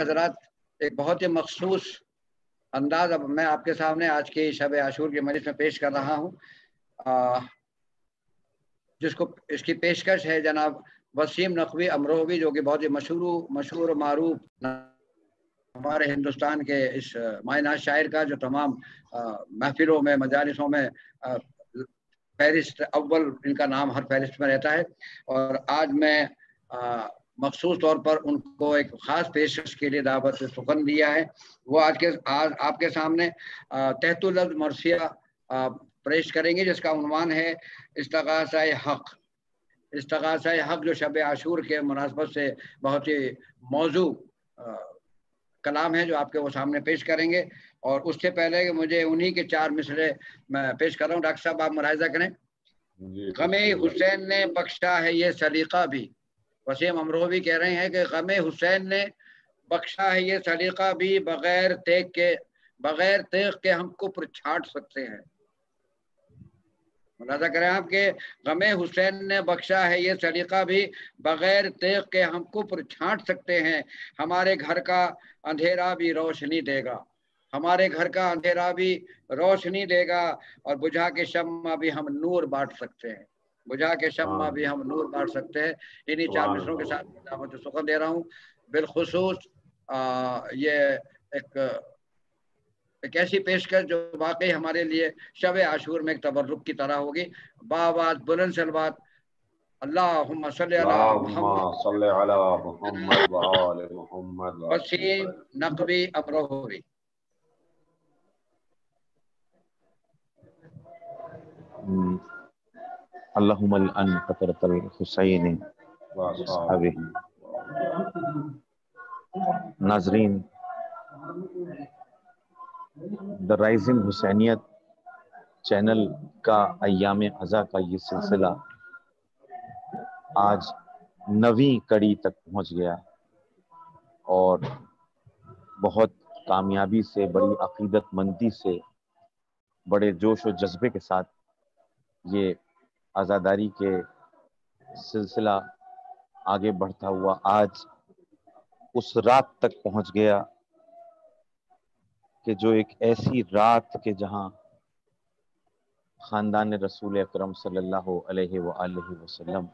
حضرات، ایک بہت ہی مخصوص انداز اب میں آپ کے سامنے آج کی شب عاشور کی مجلس میں پیش کر رہا ہوں، جس کو اس کی پیشکش ہے جناب وسیم نقوی امروہوی، جو کہ بہت ہی مشہور و معروف ہمارے ہندوستان کے اس معنی شاعر کا، جو تمام محفلوں میں مجالسوں میں فہرست اول ان کا نام ہر فہرست میں رہتا ہے۔ اور آج میں مخصوص طور پر ان کو ایک خاص پیشکش کے لیے دعوت سخن دیا ہے۔ وہ آج آپ کے سامنے تحت اللفظ مرثیہ پیش کریں گے، جس کا عنوان ہے استغاثہ حق۔ استغاثہ حق جو شب عاشور کے مناسبت سے بہت ہی موضوع کلام ہے، جو آپ کے وہ سامنے پیش کریں گے۔ اور اس سے پہلے مجھے انہی کے 4 مصرے میں پیش کر رہا ہوں۔ ڈاکٹر صاحب آپ ملاحظہ کریں۔ غم حسین نے بخشا ہے یہ سلیقہ بھی، وسیم امروہوی کہہ رہے ہیں کہ غم حسین نے بخشا ہے یہ سلیقہ بھی، بغیر تیغ کے ہم کفر چھانٹ سکتے ہیں۔ ملاحظہ کریں آپ کہ غم حسین نے بخشا ہے یہ سلیقہ بھی، بغیر تیغ کے ہم کفر چھانٹ سکتے ہیں۔ ہمارے گھر کا اندھیرا بھی روشنی دے گا، ہمارے گھر کا اندھیرا بھی روشنی دے گا، اور بجھا کے شمع بھی ہم نور بانٹ سکتے ہیں، بجھا کے شمع بھی ہم نور بانٹ سکتے ہیں۔ انہی 4 مصروں کے ساتھ دعوت سخن دے رہا ہوں۔ بالخصوص یہ ایک ایسی پیشکش جو واقعی ہمارے لیے شب عاشور میں ایک تبرک کی طرح ہوگی۔ بآواز بلند صلوات اللہم صلی علی محمد وآل محمد وسیم نقوی امروہوی۔ اللہم الان قطرۃ الحسین واصحابہ۔ ناظرین، دا رائزنگ حسینیت چینل کا ایام ازاں کا یہ سلسلہ آج 9ویں کڑی تک پہنچ گیا، اور بہت کامیابی سے، بڑی عقیدت مندی سے، بڑے جوش و جذبے کے ساتھ یہ عزاداری کے سلسلہ آگے بڑھتا ہوا آج اس رات تک پہنچ گیا کہ جو ایک ایسی رات کہ جہاں خاندان رسول اکرم صلی اللہ علیہ وآلہ وسلم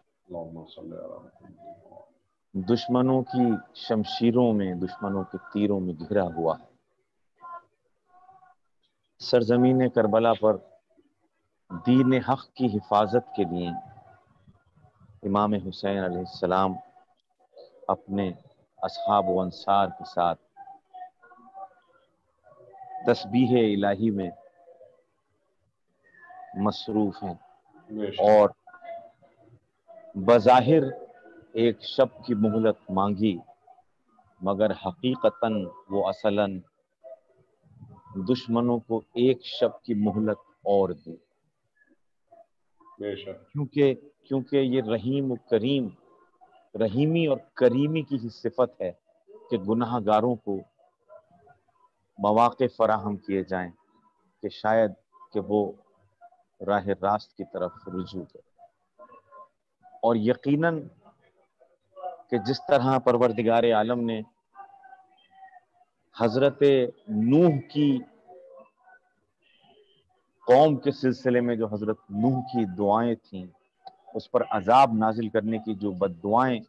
دشمنوں کی شمشیروں میں، دشمنوں کے تیروں میں گھرا ہوا ہے۔ سرزمین کربلا پر دین حق کی حفاظت کے لیے امام حسین علیہ السلام اپنے اصحاب و انصار کے ساتھ تسبیح الہی میں مصروف ہیں، اور بظاہر ایک شب کی مہلت مانگی، مگر حقیقتاً وہ اصلاً دشمنوں کو ایک شب کی مہلت اور دی، کیونکہ یہ رحیم و کریم، رحیمی اور کریمی کی ہی صفت ہے کہ گناہ گاروں کو مواقع فراہم کیے جائیں کہ شاید کہ وہ راہ راست کی طرف رجوع کرے۔ اور یقیناً کہ جس طرح پروردگار عالم نے حضرت نوح کی قوم کے سلسلے میں جو حضرت نوح کی دعائیں تھیں، اس پر عذاب نازل کرنے کی جو بد دعائیں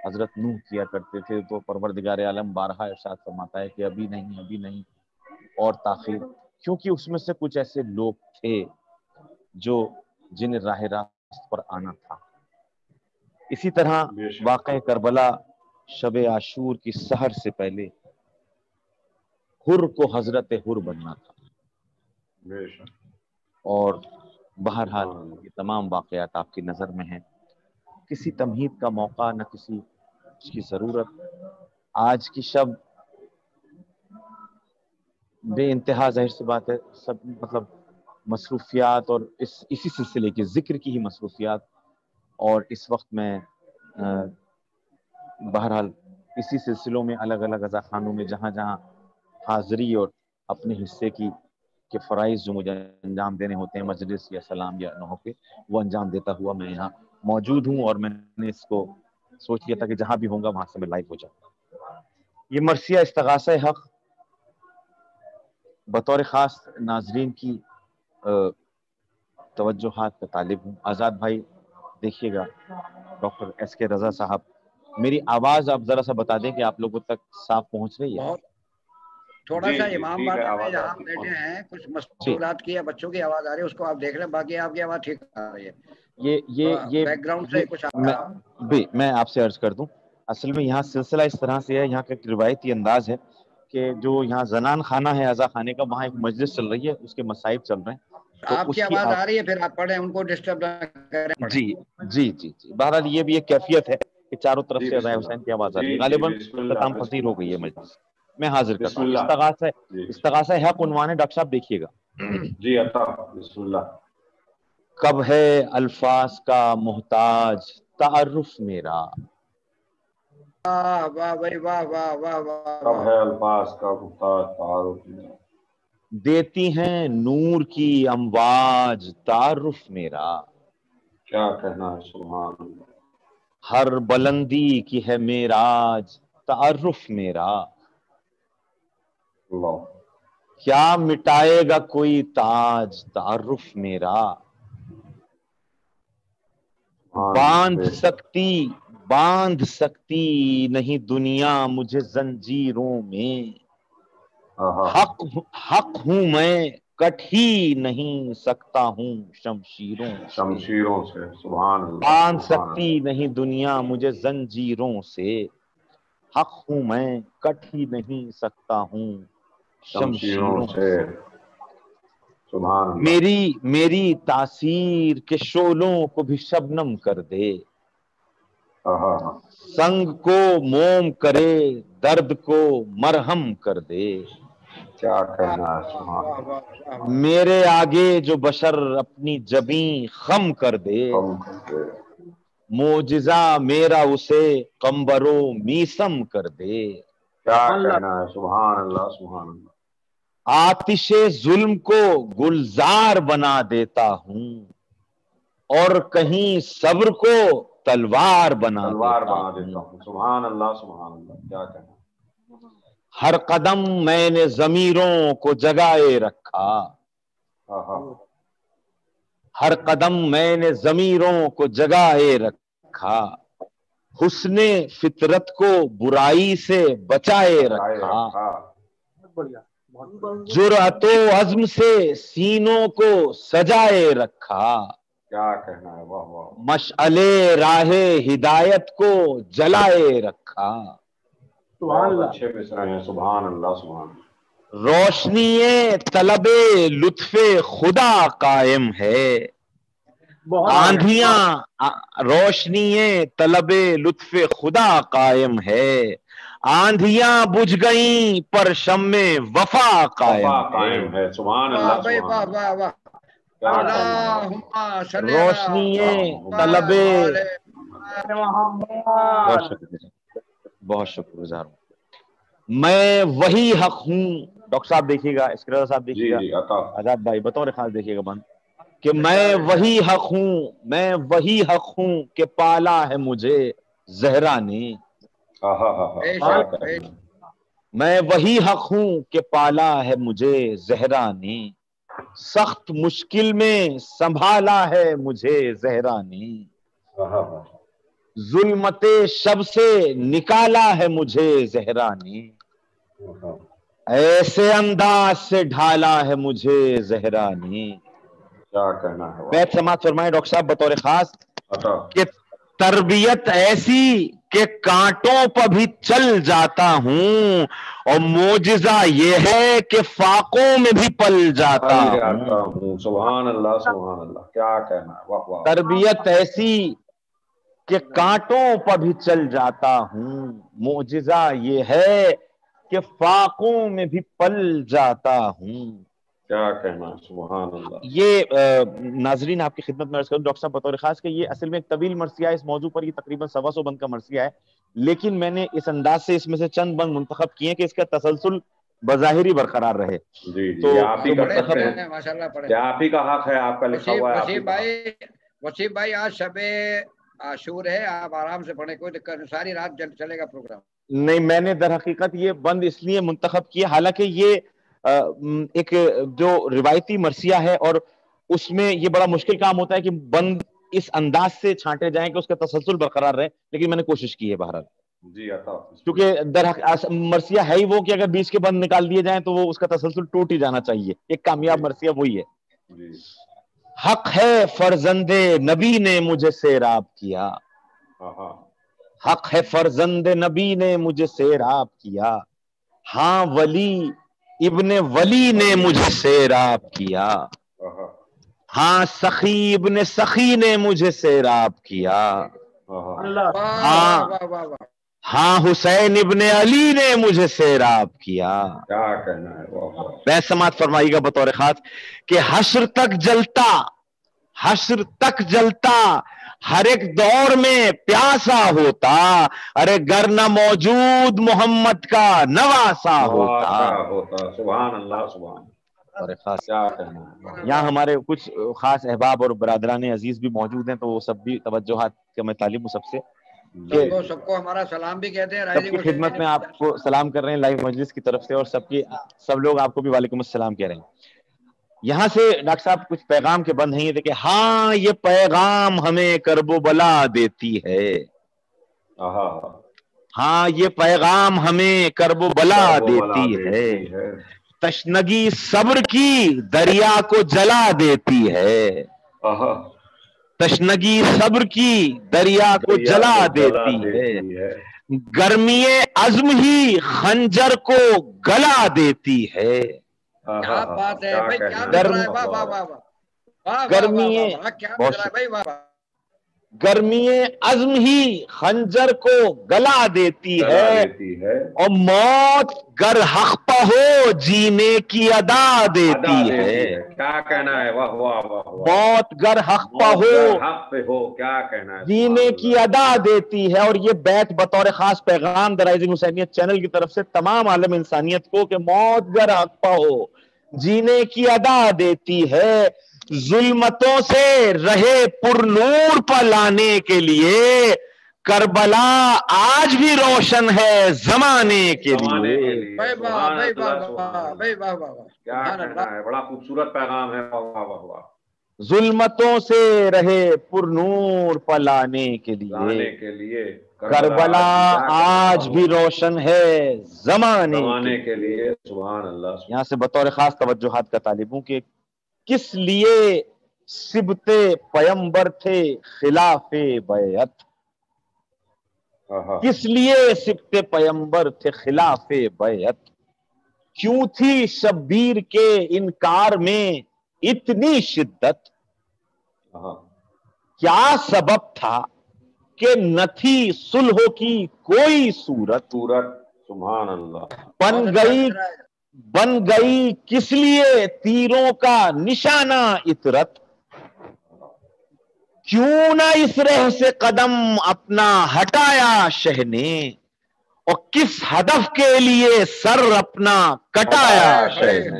حضرت نوح کیا کرتے تھے، تو پروردگار عالم بارہا ارشاد فرماتا ہے کہ ابھی نہیں اور تاخیر، کیونکہ اس میں سے کچھ ایسے لوگ تھے جنہیں راہ راست پر آنا تھا۔ اسی طرح واقع کربلا شب عاشور کی سحر سے پہلے حر کو حضرت حر بننا تھا، اور بہرحال یہ تمام واقعات آپ کی نظر میں ہیں۔ کسی تمہید کا موقع نہ کسی اس کی ضرورت۔ آج کی شب بے انتہا ظاہر سی بات ہے، سب مطلب مصروفیات اور اسی سلسلے کے ذکر کی ہی مصروفیات، اور اس وقت میں بہرحال اسی سلسلوں میں الگ الگ عزا خانوں میں جہاں جہاں حاضری اور اپنے حصے کی کے فرائض جو مجھے انجام دینے ہوتے ہیں، مجلس یا سلام یا نہ ہو کے، وہ انجام دیتا ہوا میں یہاں موجود ہوں، اور میں نے اس کو سوچ لیا تھا کہ جہاں بھی ہوں گا وہاں سے میں لائیو ہو جاؤں۔ یہ مرثیہ استغاثہ حق بطور خاص ناظرین کی توجہات کا طالب ہوں. آزاد بھائی دیکھیے گا، ڈاکٹر ایس کے رضا صاحب، میری آواز آپ ذرا سا بتا دیں کہ آپ لوگوں تک صاف پہنچ رہی ہے؟ بہت تھوڑا سا امام باڑے میں جہاں بیٹھے ہیں کچھ مشغولات کی یا بچوں کی آواز آ رہی ہے، اس کو آپ دیکھ لیں، باقی آپ کی آواز ٹھیک آ رہی ہے. یہ بیک گراؤنڈ سے کچھ میں آپ سے عرض کر دوں، اصل میں یہاں سلسلہ اس طرح سے ہے، یہاں کا ایک روایتی انداز ہے کہ جو یہاں زنان خانہ ہے عزا خانے کا، وہاں ایک مجلس چل رہی ہے، اس کے مصائب چل رہے ہیں. آپ کی آواز آ رہی ہے، پھر آپ پڑھیں، ان کو ڈسٹرب نہ کریں. جی جی جی جی، بہرحال یہ بھی ایک کیفیت ہے کہ چاروں طرف سے عزا حسین کی آواز آ رہی ہے. غالباً اختتام پذیر ہو گئی ہے مجلس. میں حاضر کرتا ہوں. استغاثہ حق عنوان ہے، ڈاکٹر صاحب دیکھیے گا. جی عطا، بسم اللہ. کب ہے الفاظ کا محتاج تعارف میرا، واہ واہ بھائی واہ واہ واہ واہ. کب ہے الفاظ کا محتاج تعارف میرا، دیتی ہیں نور کی امواج تعارف میرا. کیا کہنا ہے سبحان اللہ. ہر بلندی کی ہے معراج تعارف میرا. اللہ. کیا مٹائے گا کوئی تاج تعارف میرا. باندھ سکتی نہیں دنیا مجھے زنجیروں میں. حق ہوں میں، کٹ ہی نہیں سکتا ہوں شمشیروں سے. سبحان اللہ. باندھ سکتی نہیں دنیا مجھے زنجیروں سے. حق ہوں میں، کٹ ہی نہیں سکتا ہوں شمشیروں سے. سبحان اللہ. میری تاثیر کے شعلوں کو بھی شبنم کر دے. سنگ کو موم کرے، درد کو مرہم کر دے. کیا کہنا ہے سبحان اللہ. میرے آگے جو بشر اپنی جبیں خم کر دے. معجزہ میرا اسے قمبر و میسم کر دے. کیا کہنا ہے سبحان اللہ. سبحان اللہ. آتش ظلم کو گلزار بنا دیتا ہوں، اور کہیں صبر کو تلوار بنا دیتا ہوں. سبحان اللہ. سبحان اللہ. کیا کہنا. ہر قدم میں نے ضمیروں کو جگائے رکھا. ہر قدم میں نے ضمیروں کو جگائے رکھا. حسن فطرت کو برائی سے بچائے رکھا. جرأت و عزم سے سینوں کو سجائے رکھا. کیا کہنا ہے. واہ واہ. مشعل راہ ہدایت کو جلائے رکھا. اچھے مصرع ہیں. سبحان اللہ. سبحان اللہ. روشنی طلب لطف خدا قائم ہے. آندھیاں روشنی طلب لطف خدا قائم ہے. آندھیاں بجھ گئیں پر شمع وفا قائم ہے. سبحان اللہ. واہ واہ واہ. روشنی طلب. بہت شکر گزار ہوں. میں وہی حق ہوں. ڈاکٹر صاحب دیکھیے گا، اسکرر صاحب دیکھیے گا، آزاد بھائی بطور خاص دیکھیے گا بند، کہ میں وہی حق ہوں، میں وہی حق ہوں کہ پالا ہے مجھے زہرا نے. میں وہی حق ہوں کہ پالا ہے مجھے زہرا نے. سخت مشکل میں سنبھالا ہے مجھے زہرا نے. ظلمت شب سے نکالا ہے مجھے زہرا نے. ایسے انداز سے ڈھالا ہے مجھے زہرا نے. کیا کہنا ہے. بیت سماعت فرمائے ڈاکٹر صاحب بطور خاص کہ تربیت ایسی کہ کانٹوں پر بھی چل جاتا ہوں، اور معجزہ یہ ہے کہ فاقوں میں بھی پل جاتا ہوں. سبحان اللہ. سبحان اللہ. کیا کہنا ہے. تربیت ایسی کہ کانٹوں پر بھی چل جاتا ہوں، معجزہ یہ ہے کہ فاقوں میں بھی پل جاتا ہوں. کیا کہنا. سبحان اللہ. یہ ناظرین آپ کی خدمت میں عرض کروں ڈاکٹر صاحب بطور خاص کہ یہ اصل میں ایک طویل مرثیہ ہے. اس موضوع پر یہ تقریباً 125 بند کا مرثیہ ہے، لیکن میں نے اس انداز سے اس میں سے چند بند منتخب کیے کہ اس کا تسلسل بظاہری برقرار رہے. جی جی. آپ ہی کر سکتے ہیں. ماشاءاللہ پڑھیں. آپ ہی کا حق ہے، آپ کا لکھا ہوا ہے. وسیم بھائی آج شب عاشور ہے، آپ آرام سے پڑھیں، کوئی دقت نہیں، ساری رات چلے گا پروگرام. نہیں، میں نے در حقیقت یہ بند اس لیے منتخب کیا، حالانکہ یہ ایک جو روایتی مرثیہ ہے اور اس میں یہ بڑا مشکل کام ہوتا ہے کہ بند اس انداز سے چھانٹے جائیں کہ اس کا تسلسل برقرار رہے، لیکن میں نے کوشش کی ہے بہرحال جی کیونکہ مرثیہ ہے ہی وہ کہ اگر بیچ کے بند نکال دیے جائیں تو وہ اس کا تسلسل ٹوٹ ہی جانا چاہیے، ایک کامیاب مرثیہ وہی ہے۔ حق ہے فرزند نبی نے مجھے سیراب کیا، حق ہے فرزند نبی نے مجھے سیراب کیا، ہاں ولی ابن ولی نے مجھے سیراب کیا، ہاں سخی ابن سخی نے مجھے سیراب کیا، ہاں حسین ابن علی نے مجھے سیراب کیا۔ کیا کہنا ہے، میں سماعت فرمائیے گا بطور خاص کہ حشر تک جلتا ہر ایک دور میں پیاسا ہوتا، ارے گر نہ موجود محمد کا نواسا ہوتا۔ سبحان اللہ سبحان خاص یہاں ہمارے کچھ خاص احباب اور برادران عزیز بھی موجود ہیں، تو وہ سب بھی توجہات کا میں طالب ہوں سب سے، سب کو ہمارا سلام بھی کہتے ہیں، سب کی خدمت میں آپ کو سلام کر رہے ہیں لائیو مجلس کی طرف سے، اور سب لوگ آپ کو بھی وعلیکم السلام کہہ رہے ہیں۔ یہاں سے ڈاکٹر صاحب کچھ پیغام کے بند ہیں، یہ دیکھیں، ہاں یہ پیغام ہمیں کرب و بلا دیتی ہے، ہاں یہ پیغام ہمیں کرب و بلا دیتی ہے، تشنگی صبر کی دریا کو جلا دیتی ہے، تشنگی صبر کی دریا کو جلا دیتی ہے، گرمی عزم ہی خنجر کو گلا دیتی ہے۔ کیا بات ہے بھائی، کیا گرمی عزم ہی خنجر کو گلا دیتی ہے، اور موت گر حق پہ ہو جینے کی ادا دیتی ہے۔ کیا کہنا ہے، واہ واہ واہ، موت گر حق پہ ہو کیا کہنا ہے، جینے کی ادا دیتی ہے۔ اور یہ بیت بطور خاص پیغام درائز حسینیت چینل کی طرف سے تمام عالم انسانیت کو کہ موت گر حق پہ ہو جینے کی ادا دیتی ہے، ظلمتوں سے رہے پر نور پر لانے کے لیے کربلا آج بھی روشن ہے زمانے کے لیے۔ بڑا خوبصورت پیغام ہے، ظلمتوں سے رہے پر نور پر لانے کے لیے کربلا آج بھی روشن ہے زمانے کے لیے۔ سبحان اللہ۔ یہاں سے بطور خاص توجہات کا طالب ہوں کہ کس لیے سبت پیمبر تھے خلاف بیعت، کس لیے سبت پیمبر تھے خلاف بیعت، کیوں تھی شبیر کے انکار میں اتنی شدت، کیا سبب تھا کہ نہ تھی صلح کی کوئی صورت، سبحان اللہ، بن گئی کس لیے تیروں کا نشانہ عطرت، کیوں نہ اس رہ سے قدم اپنا ہٹایا شہ نے، اور کس ہدف کے لیے سر اپنا کٹایا شہ نے۔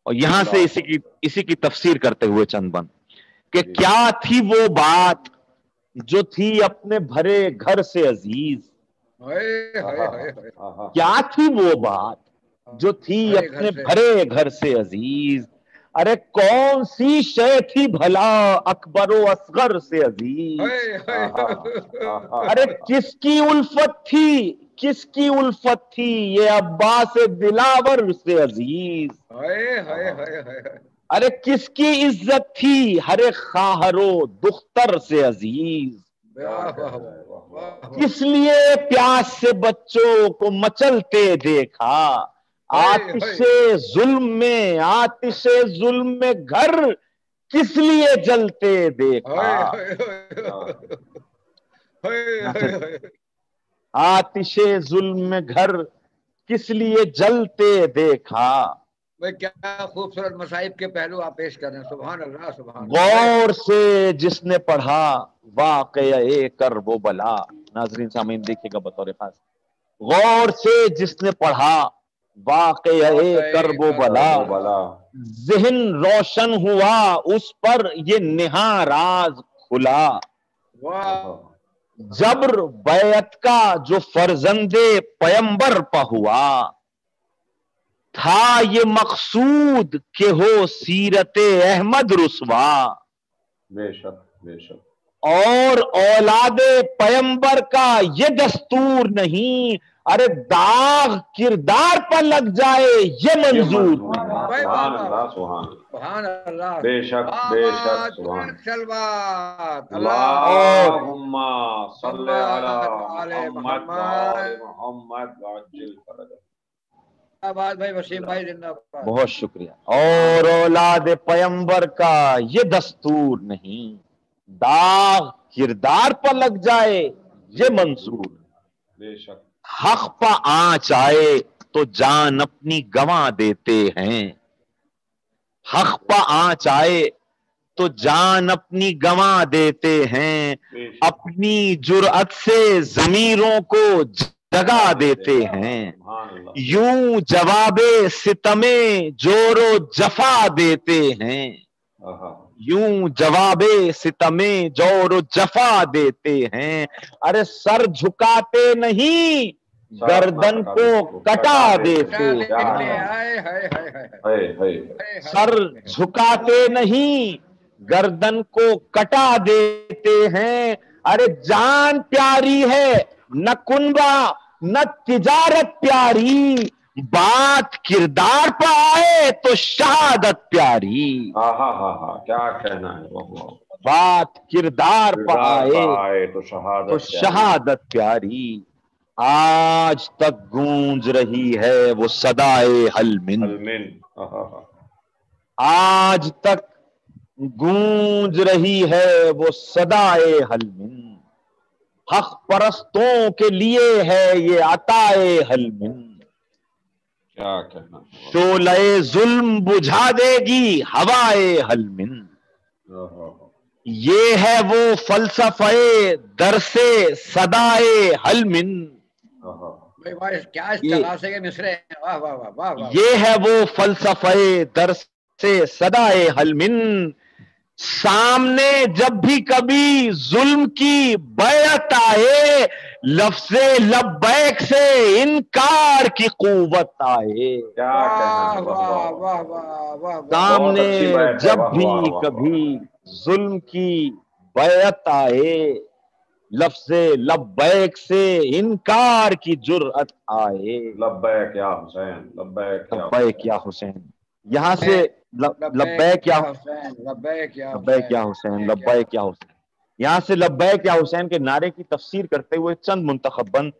اور یہاں سے اسی کی تفسیر کرتے ہوئے چند بند کہ کیا تھی وہ بات جو تھی اپنے بھرے گھر سے عزیز، کیا تھی وہ بات جو تھی اپنے بھرے گھر سے عزیز، ارے کون سی شے تھی بھلا اکبر و اصغر سے عزیز، ارے کس کی الفت تھی یہ عباس دلاور سے عزیز، ارے کس کی عزت تھی ہر ایک خواہر و دختر سے عزیز، کس لیے پیاس سے بچوں کو مچلتے دیکھا، آتش ظلم میں گھر کس لیے جلتے دیکھا، آتش ظلم میں گھر کس لیے جلتے دیکھا۔ کیا خوبصورت مصائب کے پہلو آپ پیش کر رہے ہیں، سبحان اللہ سبحان اللہ۔ غور سے جس نے پڑھا واقعہ کرب و بلا، ناظرین سامعین دیکھیے گا بطور خاص، غور سے جس نے پڑھا واقعہ کرب و بلا، ذہن روشن ہوا اس پر یہ نہاں راز کھلا، جبر بیعت کا جو فرزند پیمبر پہ ہوا، تھا یہ مقصود کہ ہو سیرت احمد رسوا، بے شک بے شک، اور اولاد پیمبر کا یہ دستور نہیں، ارے داغ کردار پر لگ جائے یہ منظور نہیں۔ سبحان اللہ سبحان اللہ سبحان اللہ، بے شک بے شک سبحان سلوات اللہم صلی علی علی محمد وآل محمد وعجل فرجہ۔ آباد بھائی، وسیم بھائی زندہ باد۔ بہت شکریہ۔ اور اولاد پیمبر کا یہ دستور نہیں، داغ کردار پر لگ جائے یہ منظور۔ بے شک حق پہ آنچ آئے تو جان اپنی گنوا دیتے ہیں، حق پہ آنچ آئے تو جان اپنی گنوا دیتے ہیں، اپنی جرأت سے ضمیروں کو جگا دیتے ہیں، یوں جواب ستم جور و جفا دیتے ہیں، یوں جواب ستم جور و جفا دیتے ہیں، ارے سر جھکاتے نہیں گردن کو کٹا دیتے ہیں، سر جھکاتے نہیں گردن کو کٹا دیتے ہیں، ارے جان پیاری ہے نہ کنبا نہ تجارت پیاری، بات کردار پہ آئے تو شہادت پیاری، کیا کہنا ہے، بات کردار پہ آئے تو تو شہادت پیاری، آج تک گونج رہی ہے وہ صدائے حل من، آج تک گونج رہی ہے وہ صدائے حل من، حق پرستوں کے لیے ہے یہ عطائے حل من، کیا کہنا، شعلہ ظلم بجھا دے گی ہوائے حل من، یہ ہے وہ فلسفہ درس صدائے حل من، یہ ہے وہ فلسفہ درس صدائے حل من، سامنے جب بھی کبھی ظلم کی بیعت آئے، لفظ لبیک سے انکار کی قوت آئے، سامنے جب بھی کبھی ظلم کی بیعت آئے، لفظ لبیک سے انکار کی جرأت آئے، لبیک یا حسین، لبیک یا حسین، یہاں سے لبیک یا حسین، لبیک یا حسین، لبیک یا حسین، یہاں سے لبیک یا حسین کے نعرے کی تفسیر کرتے ہوئے چند منتخب بند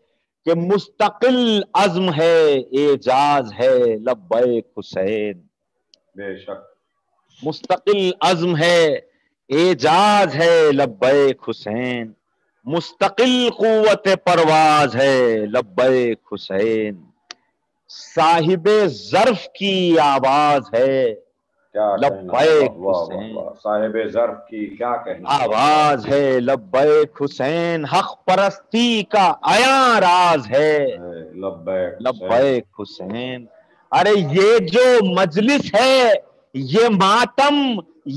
کہ مستقل عزم ہے اعجاز ہے لبیک حسین، بے شک مستقل عزم ہے اعجاز ہے لبیک حسین، مستقل قوت پرواز ہے لبیک حسین، صاحب ظرف کی آواز ہے لبیک حسین، صاحب ظرف کی کیا کہنا آواز ہے لبیک حسین، حق پرستی کا عیاں راز ہے لبیک حسین، ارے یہ جو مجلس ہے یہ ماتم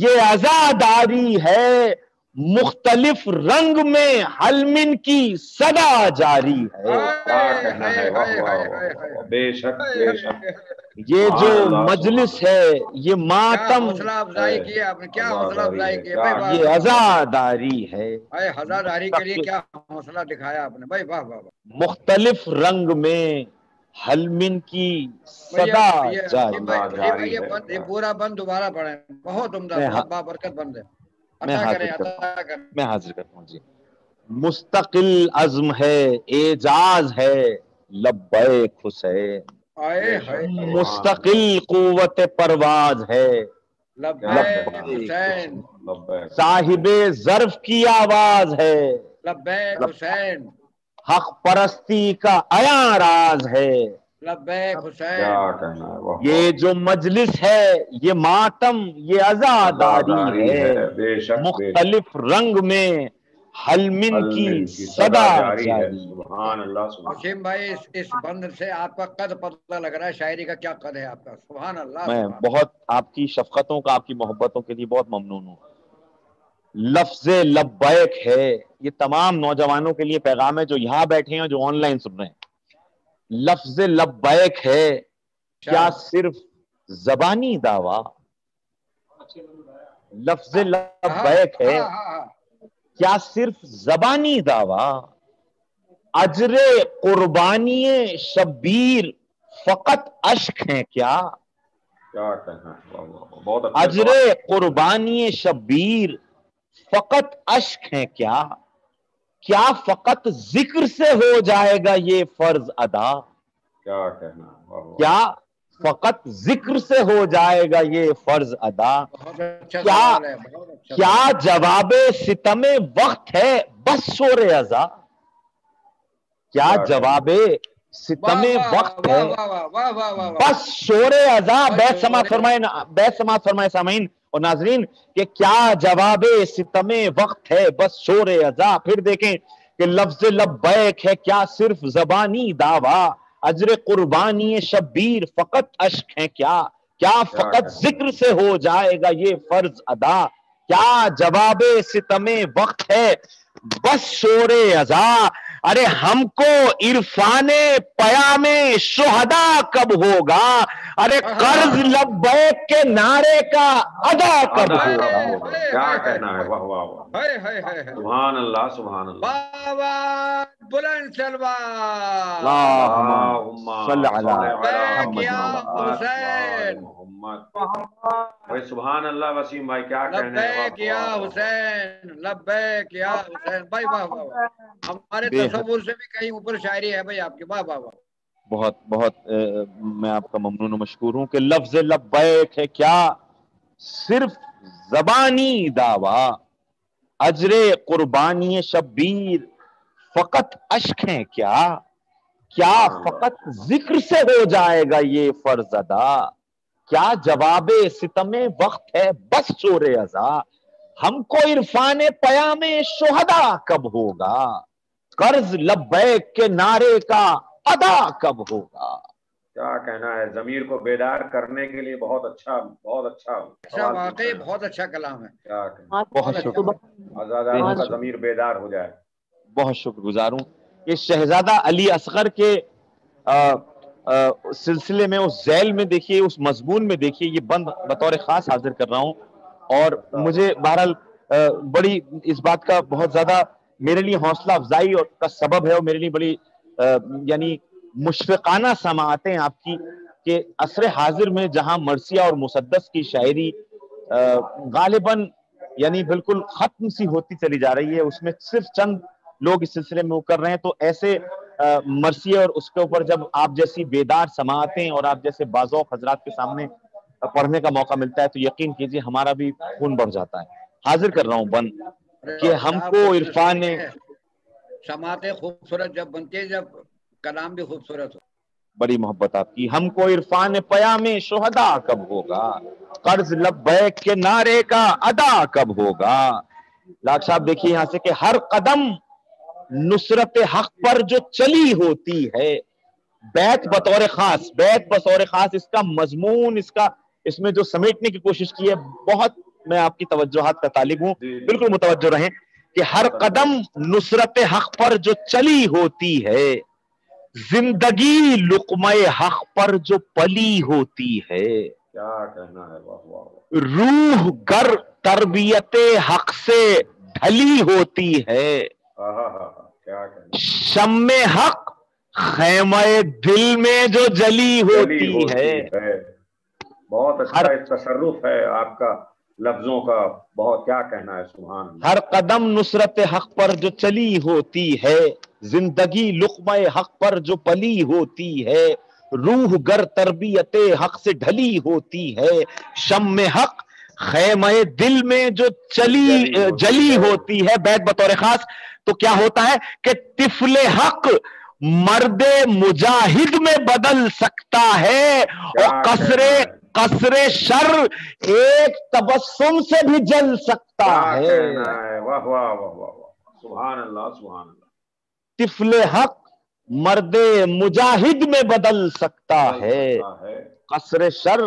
یہ عزاداری ہے، مختلف رنگ میں حل من کی صدا جاری ہے، بے شک بے شک، یہ جو مجلس ہے یہ ماتم حوصلہ افزائی کی آپ نے، کیا حوصلہ افزائی کی، یہ عزاداری ہے، عزاداری کے لیے کیا حوصلہ دکھایا آپ نے بھائی، واہ واہ واہ، مختلف رنگ میں حل من کی صدا جاری، یہ پورا بند دوبارہ پڑھیں، بہت عمدہ، بہت بابرکت بند ہے، میں حاضر کرتا ہوں جی، مستقل عزم ہے اعجاز ہے لبیک حسین، مستقل قوت پرواز ہے لبیک حسین، صاحب ظرف کی آواز ہے لبیک حسین، حق پرستی کا عیاں راز ہے لبیک حسین، یہ جو مجلس ہے یہ ماتم یہ عزاداری ہے، مختلف رنگ میں حل من کی صدا جاری، سبحان اللہ سبحان وسیم بھائی اس بند سے آپ کا قد پتہ لگ رہا ہے، شاعری کا کیا قد ہے آپ کا، سبحان اللہ، میں بہت آپ کی شفقتوں کا آپ کی محبتوں کے لیے بہت ممنون ہوں، لفظ لبیک ہے. یہ تمام نوجوانوں کے لیے پیغام ہے جو یہاں بیٹھے ہیں جو آن لائن سن رہے ہیں. لفظ لبیک ہے کیا صرف زبانی دعویٰ؟ لفظ لبیک ہے کیا صرف زبانی دعویٰ؟ اجر قربانی شبیر فقط اشک ہیں کیا؟ اجر قربانی شبیر فقط اشک ہیں کیا؟ کیا فقط ذکر سے ہو جائے گا یہ فرض ادا؟ کیا کہنا، کیا فقط ذکر سے ہو جائے گا یہ فرض ادا؟ کیا جواب ستم وقت ہے بس شور ازا؟ کیا جواب ستم وقت ہے بس شور ازا؟ بیت سماعت فرمائے سامعین اور ناظرین کہ کیا جواب ستم وقت ہے بس شور ازا. پھر دیکھیں کہ لفظ لبیک ہے کیا صرف زبانی دعویٰ؟ اجر قربانی شبیر فقط اشک ہے کیا؟ کیا فقط ذکر سے ہو جائے گا یہ فرض ادا؟ کیا جواب ستم وقت ہے بس شور ازا؟ ارے ہم کو عرفان پیام شہدا کب ہوگا؟ ارے قرض لبیک کے نعرے کا ادا کب ہوگا؟ کیا کہنا ہے، واہ واہ واہ، سبحان اللہ سبحان اللہ. بلند سلوات اللہم صل علی محمد. سبحان اللہ. وسیم بھائی کیا کہنے ہیں؟ لبیک یا حسین، لبیک یا حسین. بھائی واہ واہ واہ، ہمارے تصور سے بھی کہیں اوپر شاعری ہے بھائی آپ کی. واہ واہ واہ، بہت بہت میں آپ کا ممنون و مشکور ہوں کہ لفظ لبیک ہے کیا صرف زبانی دعویٰ؟ اجر قربانی شبیر فقط اشک ہیں کیا؟ کیا فقط ذکر سے ہو جائے گا یہ فرض ادا؟ کیا جواب ستم وقت ہے بس شور ازا؟ ہم کو عرفان پیام شہدا کب ہوگا؟ قرض لبیک کے نعرے کا ادا کب ہوگا؟ کیا کہنا ہے. ضمیر کو بیدار کرنے کے لیے بہت اچھا واقعی بہت اچھا کلام ہے. کیا کہنا، بہت شکر، آزادانہ کا ضمیر بیدار ہو جائے. بہت شکر گزار ہوں. یہ شہزادہ علی اصغر کے سلسلے میں اس ذیل میں دیکھیے، اس مضمون میں دیکھیے، یہ بند بطور خاص حاضر کر رہا ہوں. اور مجھے بہرحال بڑی اس بات کا بہت زیادہ میرے لیے حوصلہ افزائی اور کا سبب ہے، اور میرے لیے بڑی یعنی مشفقانہ سماعتیں آپ کی کہ عصر حاضر میں جہاں مرثیہ اور مسدس کی شاعری غالباً یعنی بالکل ختم سی ہوتی چلی جا رہی ہے، اس میں صرف چند لوگ اس سلسلے میں وہ کر رہے ہیں، تو ایسے مرثیہ اور اس کے اوپر جب آپ جیسی بیدار سماعتیں اور آپ جیسے باذوق حضرات کے سامنے پڑھنے کا موقع ملتا ہے تو یقین کیجئے ہمارا بھی خون بڑھ جاتا ہے. حاضر کر رہا ہوں بند کہ ہم کو عرفان سماعتیں خوبصورت جب بنتی ہے، جب کلام بھی خوبصورت ہو. بڑی محبت آپ کی. ہم کو عرفان پیام شہدا کب ہوگا؟ قرض لبیک کے نعرے کا ادا کب ہوگا؟ لاکھ صاحب دیکھیے یہاں سے کہ ہر قدم نصرت حق پر جو چلی ہوتی ہے، بیت بطور خاص اس کا مضمون، اس میں جو سمیٹنے کی کوشش کی ہے، بہت میں آپ کی توجہات کا طالب ہوں، بالکل متوجہ رہیں کہ ہر قدم نصرت حق پر جو چلی ہوتی ہے، زندگی لقمہ حق پر جو پلی ہوتی ہے، کیا کہنا ہے، روح گر تربیت حق سے ڈھلی ہوتی ہے، شمع حق خیمہ دل میں جو جلی ہوتی ہے. بہت اچھا تصرف ہے آپ کا لفظوں کا. بہت کیا کہنا ہے، سبحان اللہ. ہر قدم نصرت حق پر جو چلی ہوتی ہے، زندگی لقمہ حق پر جو پلی ہوتی ہے، روح گر تربیت حق سے ڈھلی ہوتی ہے، شمع حق خیمہ دل میں جو جلی ہوتی ہے. بیت بطور خاص تو کیا ہوتا ہے کہ طفل حق مرد مجاہد میں بدل سکتا ہے، اور قصر شر ایک تبسم سے بھی جل سکتا ہے. واہ واہ واہ، سبحان اللہ سبحان اللہ. طفل حق مرد مجاہد میں بدل سکتا ہے، قصر شر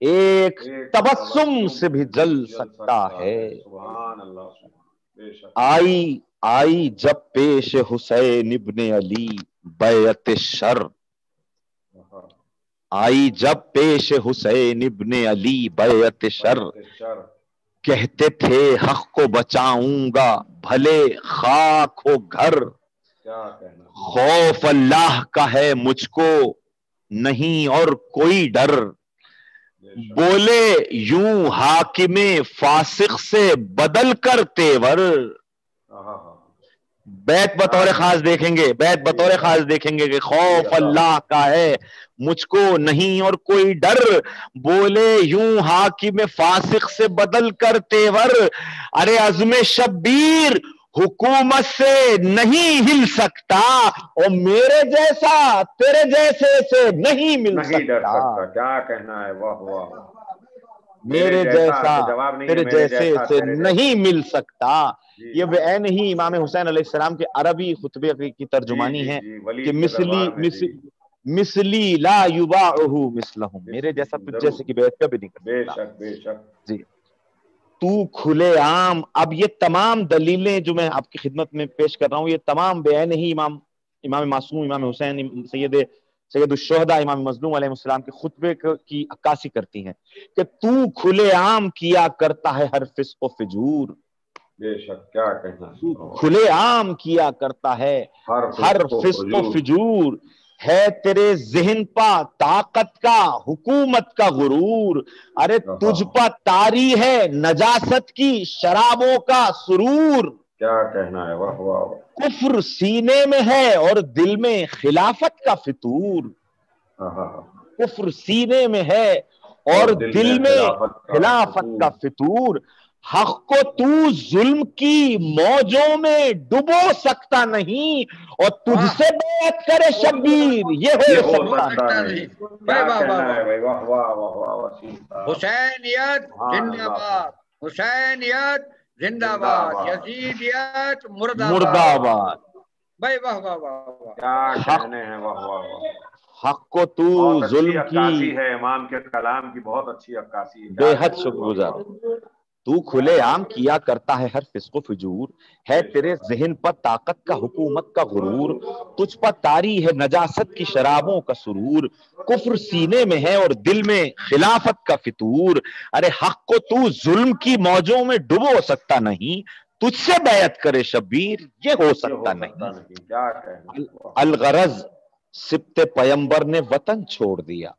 ایک تبسم سے بھی جل سکتا ہے. سبحان اللہ. بے شک. آئی جب پیش حسین ابن علی بیعت شر، آئی جب پیش حسین ابن علی بیعت شر، کہتے تھے حق کو بچاؤں گا بھلے خاک ہو گھر، خوف اللہ کا ہے مجھ کو نہیں اور کوئی ڈر، بولے یوں حاکم فاسق سے بدل کر تیور. بیت بطور خاص دیکھیں گے، بیت بطور خاص دیکھیں گے کہ خوف اللہ کا ہے مجھ کو نہیں اور کوئی ڈر، بولے یوں حاکم فاسق سے بدل کر تیور. ارے عزم شبیر حکومت سے نہیں ہل سکتا، اور میرے جیسا تیرے جیسے سے نہیں مل سکتا. کیا کہنا ہے. واہ واہ. میرے جیسا تیرے جیسے سے نہیں مل سکتا. یہ بعین ہی امام حسین علیہ السلام کے عربی خطبے کی ترجمانی ہے کہ مثلی لا یباعہ مثلہم، میرے جیسا تجھ جیسے کی بیعت کبھی نہیں کر سکتا. بے شک. جی تو کھلے عام. اب یہ تمام دلیلیں جو میں آپ کی خدمت میں پیش کر رہا ہوں، یہ تمام بعین ہی امام معصوم امام حسین سید الشہداء امام مظلوم علیہ السلام کے خطبے کی عکاسی کرتی ہیں کہ تو کھلے عام کیا کرتا ہے ہر فسق و فجور. بے شک. کیا کہنا ہے. کھلے عام کیا کرتا ہے ہر فسق و فجور، ہے تیرے ذہن پا طاقت کا حکومت کا غرور. ارے تجھ پا طاری ہے نجاست کی شرابوں کا سرور. کیا کہنا ہے. واہ واہ. کفر سینے میں ہے اور دل میں خلافت کا فطور. کفر سینے میں ہے اور دل میں خلافت کا فطور. حق کو تو ظلم کی موجوں میں ڈبو سکتا نہیں، اور تجھ سے بیعت کرے شبیر یہ ہو سکتا نہیں. حسینیت زندہ باد، حسینیت زندہ باد، یزیدیت مرد آباد. بھائی واہ واہ واہ. کیا کہنے ہیں. واہ واہ. حق کو تو ظلم کی ہے. امام کے کلام کی بہت اچھی عکاسی ہے. بے حد شکر گزار. تو کھلے عام کیا کرتا ہے ہر فسق و فجور، ہے تیرے ذہن پر طاقت کا حکومت کا غرور. تجھ پر طاری ہے نجاست کی شرابوں کا سرور، کفر سینے میں ہے اور دل میں خلافت کا فطور. ارے حق کو تو ظلم کی موجوں میں ڈبو سکتا نہیں، تجھ سے بیعت کرے شبیر یہ ہو سکتا نہیں. الغرض سبت پیمبر نے وطن چھوڑ دیا.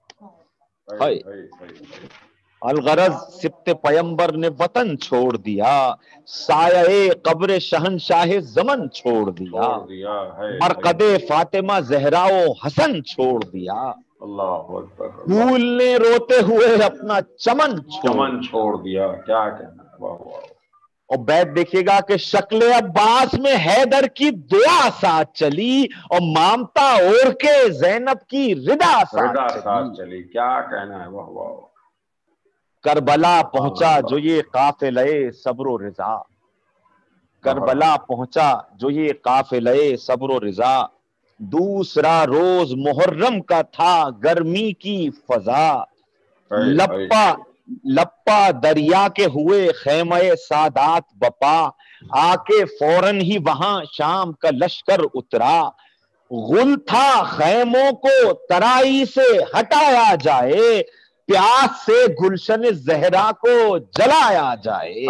الغرض سبت پیمبر نے وطن چھوڑ دیا، سایہ قبر شہنشاہ زمن چھوڑ دیا، مرقد فاطمہ زہرا و حسن چھوڑ دیا. اللہ اکبر. پھول نے روتے ہوئے اپنا چمن چھوڑ دیا. کیا کہنا. واہ واہ. اور بیت دیکھیے گا کہ شکل عباس میں حیدر کی دعا ساتھ چلی، اور مامتا اور کے زینب کی ردا ساتھ چلی. کیا کہنا ہے. واہ واہ. کربلا پہنچا جو یہ قافلہ صبر و رضا، کربلا پہنچا جو یہ قافلہ صبر و رضا. دوسرا روز محرم کا تھا گرمی کی فضا، لپا دریا کے ہوئے خیمہ سادات بپا، آ کے فوراً ہی وہاں شام کا لشکر اترا. غل تھا خیموں کو ترائی سے ہٹایا جائے، پیاس سے گلشن زہرا کو جلایا جائے.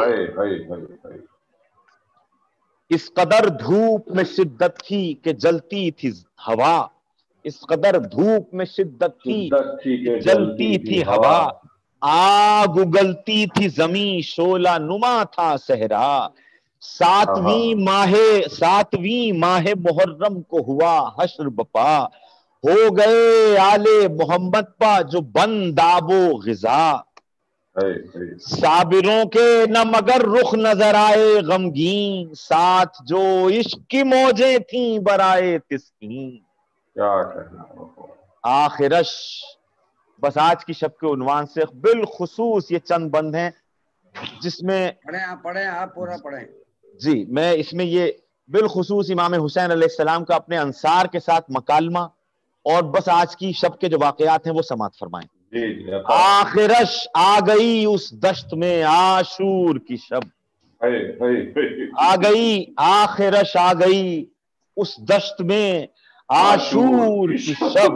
اس قدر دھوپ میں شدت تھی کہ جلتی تھی ہوا، اس قدر دھوپ میں شدت تھی کہ جلتی تھی ہوا. آگ اگلتی تھی زمین شعلہ نما تھا صحرا، ساتویں ماہ محرم کو ہوا حشر بپا. ہو گئے آل محمد پا جو بند آب و غذا، صابروں کے نہ مگر رخ نظر آئے غمگین، ساتھ جو عشق کی موجیں تھیں برائے تسکین. آخرش. بس آج کی شب کے عنوان سے بالخصوص یہ چند بند ہیں جس میں پڑھیں آپ پورا پڑھیں. جی میں اس میں یہ بالخصوص امام حسین علیہ السلام کا اپنے انصار کے ساتھ مکالمہ، اور بس آج کی شب کے جو واقعات ہیں وہ سماعت فرمائیں. آخرش آ گئی اس دشت میں عاشور کی شب، آ گئی آخرش آ گئی اس دشت میں عاشور کی شب،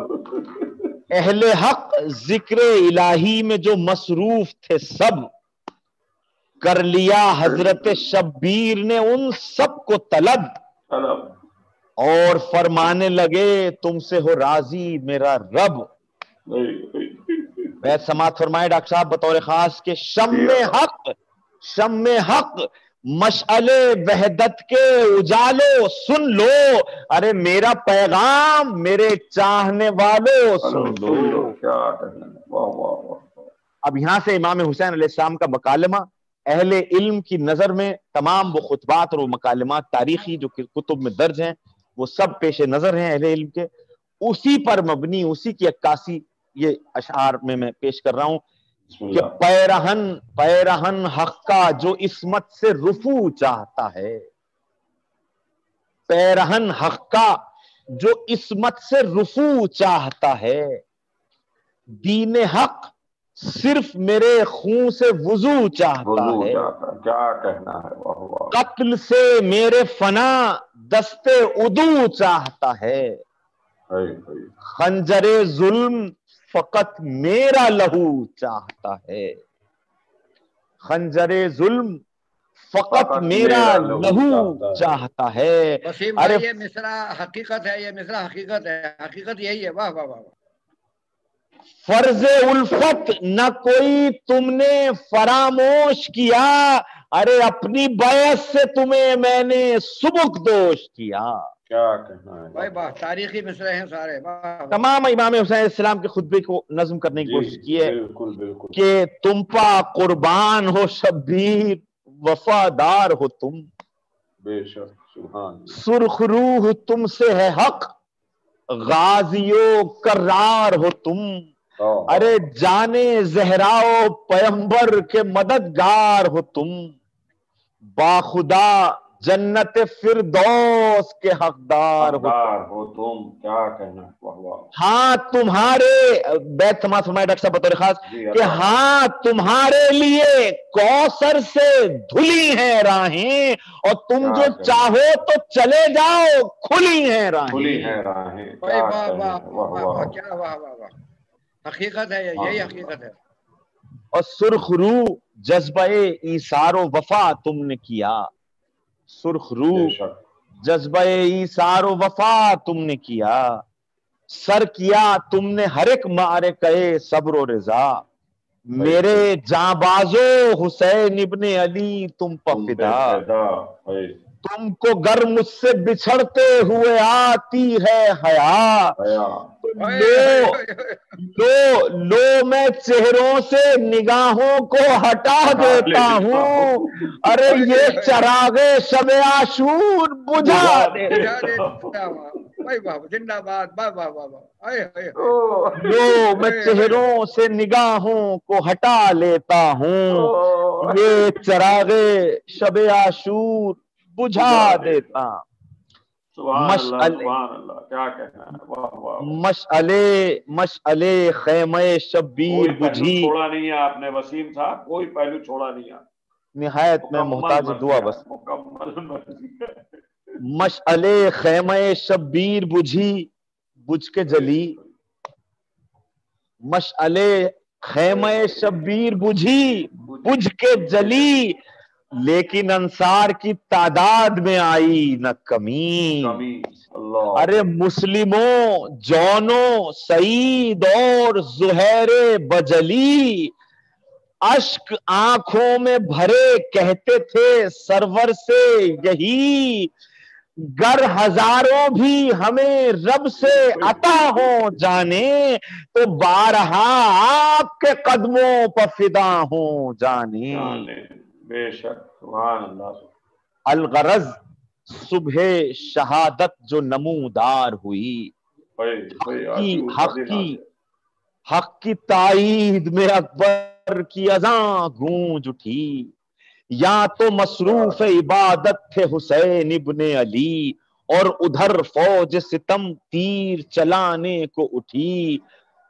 اہل حق ذکر الہی میں جو مصروف تھے سب، کر لیا حضرت شبیر نے ان سب کو طلب، اور فرمانے لگے تم سے ہو راضی میرا رب۔ بیت سماعت فرمائے ڈاکٹر صاحب بطور خاص کہ شم حق مشعل وحدت کے اجالو سن لو، ارے میرا پیغام میرے چاہنے والو سن لو۔ اب یہاں سے امام حسین علیہ السلام کا مکالمہ اہل علم کی نظر میں تمام وہ خطبات اور وہ مکالمات تاریخی جو کتب میں درج ہیں وہ سب پیش نظر ہیں اہل علم کے، اسی پر مبنی، اسی کی عکاسی یہ اشعار میں پیش کر رہا ہوں کہ پیرہن حق کا جو عصمت سے رفو چاہتا ہے، پیرہن حق کا جو عصمت سے رفو چاہتا ہے، دین حق صرف میرے خون سے وضو چاہتا ہے، کیا کہنا ہے، قتل سے میرے فنا دستے عدو چاہتا ہے، خنجر ظلم فقط میرا لہو چاہتا ہے، خنجر ظلم فقط میرا لہو چاہتا ہے۔ وسیم بھائی یہ مصرع حقیقت ہے، یہ مصرع حقیقت ہے، حقیقت یہی ہے۔ واہ واہ واہ۔ فرض الفت نہ کوئی تم نے فراموش کیا، ارے اپنی بیعت سے تمہیں میں نے سبکدوش کیا۔ کیا کہنا ہے بھائی واہ، تاریخی مصرع ہیں سارے۔ تمام امام حسین علیہ السلام کے خطبے کو نظم کرنے کی کوشش کی ہے بالکل کہ تم پا قربان ہو شبیر وفادار ہو تم، بے شک سبحان، سرخ روح تم سے ہے حق غازیو کرار ہو تم، ارے جانے زہراؤ پیمبر کے مددگار ہو تم، باخدا جنت فردوس کے حقدار ہو تم۔ کیا کہنا ہے، ہاں تمہارے بیت سماعت فرمائے ڈاکٹر صاحب بطور خاص کہ ہاں تمہارے لیے کوثر سے دھلی ہیں راہیں، اور تم جو چاہو تو چلے جاؤ کھلی ہیں راہیں۔ کیا واہ واہ واہ، حقیقت ہے، یہی حقیقت ہے۔ اور سرخ روح جذبہ ایثار و وفا تم نے کیا، سرخ روح جذبہ ایثار و وفا تم نے کیا، سر کیا تم نے ہر ایک معرکہ صبر و رضا، میرے جاں بازو حسین ابن علی تم پہ فدا، تم کو گر مجھ سے بچھڑتے ہوئے آتی ہے حیا، لو میں چہروں سے نگاہوں کو ہٹا دیتا ہوں، ارے یہ چراغ شب عاشور بجھا دیتا ہوں، لو میں چہروں سے نگاہوں کو ہٹا لیتا ہوں، یہ چراغ شب عاشور بجھا دیتا، مشعلے خیمہ شبیر بجھی، چھوڑا نہیں ہے آپ نے وسیم صاحب، کوئی پہلو چھوڑا نہیں ہے، نہایت میں محتاج دعا بس۔ مشعلے خیمہ شبیر بجھی بجھ کے جلی، مشعلے خیمہ شبیر بجھی بجھ کے جلی، لیکن انصار کی تعداد میں آئی نہ کمی، ارے مسلموں جونو سعید اور زہیر بجلی، اشک آنکھوں میں بھرے کہتے تھے سرور سے یہی، گر ہزاروں بھی ہمیں رب سے عطا ہو جانے، تو بارہا آپ کے قدموں پر فدا ہو جانے، بے شک سبحان اللہ۔ الغرض صبح شہادت جو نمودار ہوئی، حق کی تائید میں اکبر کی اذان گونج اٹھی، یا تو مصروف عبادت تھے حسین ابن علی، اور ادھر فوج ستم تیر چلانے کو اٹھی،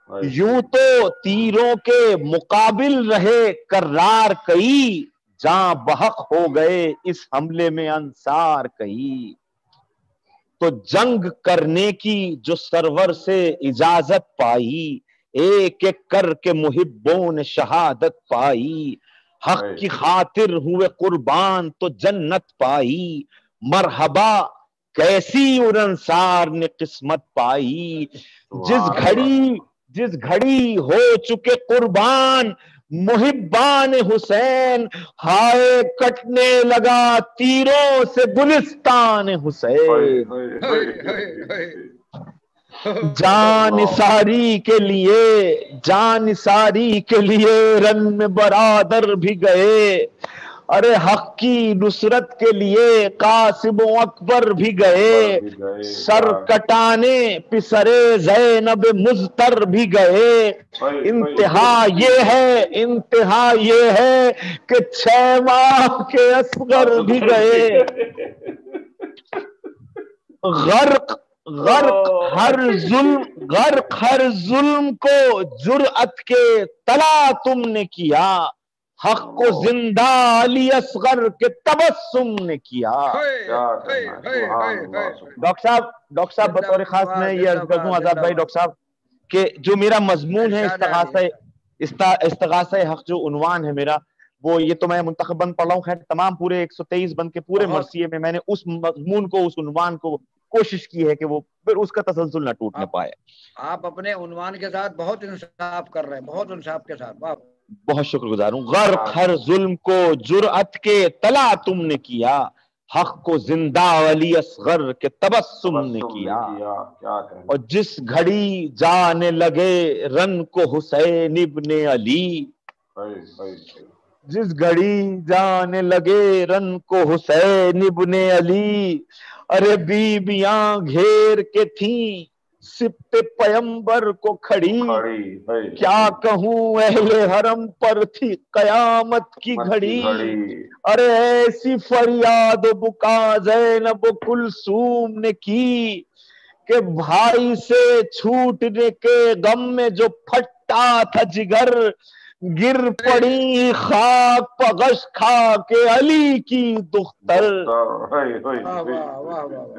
یوں تو تیروں کے مقابل رہے کرار کئی، جاں بحق ہو گئے اس حملے میں انصار کئی۔ تو جنگ کرنے کی جو سرور سے اجازت پائی، ایک ایک کر کے محبوں نے شہادت پائی۔ حق کی خاطر ہوئے قربان تو جنت پائی، مرحبا کیسی ان انصار نے قسمت پائی۔ جس گھڑی ہو چکے قربان محبان حسین، ہائے کٹنے لگا تیروں سے گلستان حسین۔ جان نثاری کے لیے رن میں برادر بھی گئے، ارے حق کی نصرت کے لیے قاسم و اکبر بھی گئے، سر کٹانے پسرے زینب مزتر بھی گئے۔ انتہا یہ ہے کہ 6 ماہ کے اصغر بھی گئے۔ غرق ہر ظلم کو جرأت کے تلا تم نے کیا، حق کو زندہ علی اصغر کے تبسم نے کیا۔ ڈاکٹر صاحب بطور خاص میں یہ عرض کر دوں آزاد بھائی، ڈاکٹر صاحب کہ جو میرا مضمون ہے استغاثہ حق، جو عنوان ہے میرا وہ، یہ تو میں منتخب بند پڑھ رہا ہوں، خیر تمام پورے 123 بند کے پورے مرثیے میں نے اس مضمون کو، اس عنوان کو کوشش کی ہے کہ وہ پھر اس کا تسلسل نہ ٹوٹ نہ پائے۔ آپ اپنے عنوان کے ساتھ بہت انصاف کر رہے ہیں، بہت انصاف کے ساتھ، بہت شکر گزار ہوں۔ غرق ہر ظلم کو جرأت کے تلا تم نے کیا، حق کو زندہ علی اصغر کے تبسم نے کیا۔ اور جس گھڑی جانے لگے رن کو حسین ابن علی، جس گھڑی جانے لگے رن کو حسین ابن علی، ارے بیبیاں گھیر کے تھیں سبت پیمبر کو کھڑی، کیا کہوں اہل حرم پر تھی قیامت کی گھڑی، ارے ایسی فریاد و بکا زینب و کلثوم نے کی کہ بھائی سے چھوٹنے کے غم میں جو پھٹا تھا جگر، گر پڑی خاک پغش کھا کے علی کی دختر،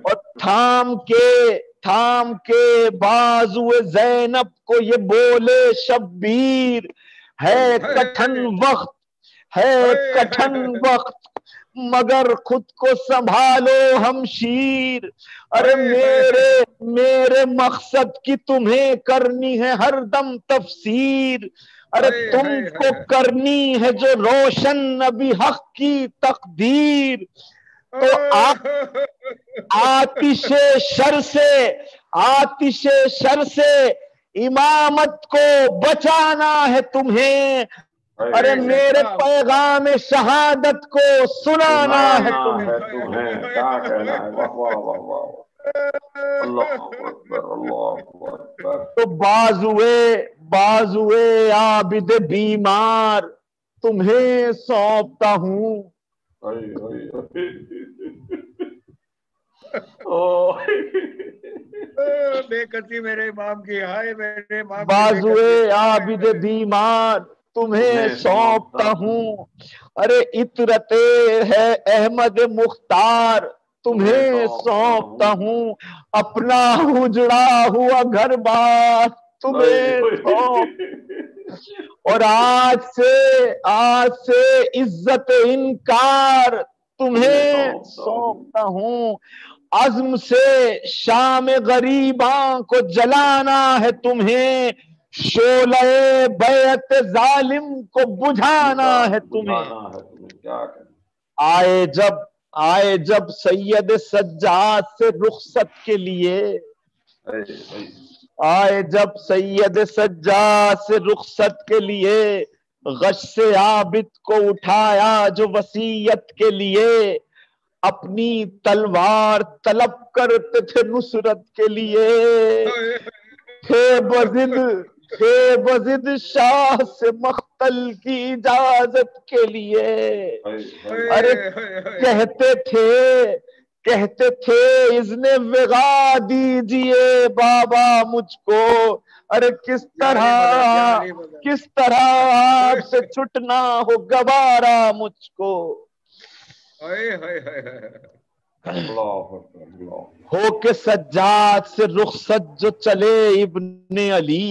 اور تھام کے بازو زینب کو یہ بولے شبیر، ہے کٹھن وقت مگر خود کو سنبھالو ہمشیر، ارے میرے مقصد کی تمہیں کرنی ہے ہر دم تفسیر، ارے تم کو کرنی ہے جو روشن ابھی حق کی تقدیر، تو آتش شر سے امامت کو بچانا ہے تمہیں، ارے میرے پیغام شہادت کو سنانا ہے تمہیں۔ تو بازوئے عابد بیمار تمہیں سونپتا ہوں، بے کسی میرے امام کی، ہائے میرے امام، بازوئے عابد بیمار تمہیں سونپتا ہوں، ارے عطرت ہے احمد مختار تمہیں سونپتا ہوں، اپنا اجڑا ہوا گھر بار تمہیں اور آج سے عزت انکار تمہیں سونپتا ہوں، عزم سے شام غریباں کو جلانا ہے تمہیں، شعلہ بیعت ظالم کو بجھانا ہے تمہیں۔ آئے جب سید سجاد سے رخصت کے لیے، آئے جب سید سجاد سے رخصت کے لیے، غش سے عابد کو اٹھایا جو وصیت کے لیے، اپنی تلوار طلب کرتے تھے نصرت کے لیے، تھے بضد شاہ سے مقتل کی اجازت کے لیے، ارے کہتے تھے اذن وغا دیجئے بابا مجھ کو، ارے کس طرح آپ سے چھٹنا ہو گوارا مجھ کو، ہو کے سجاد سے رخصت جو چلے ابن علی،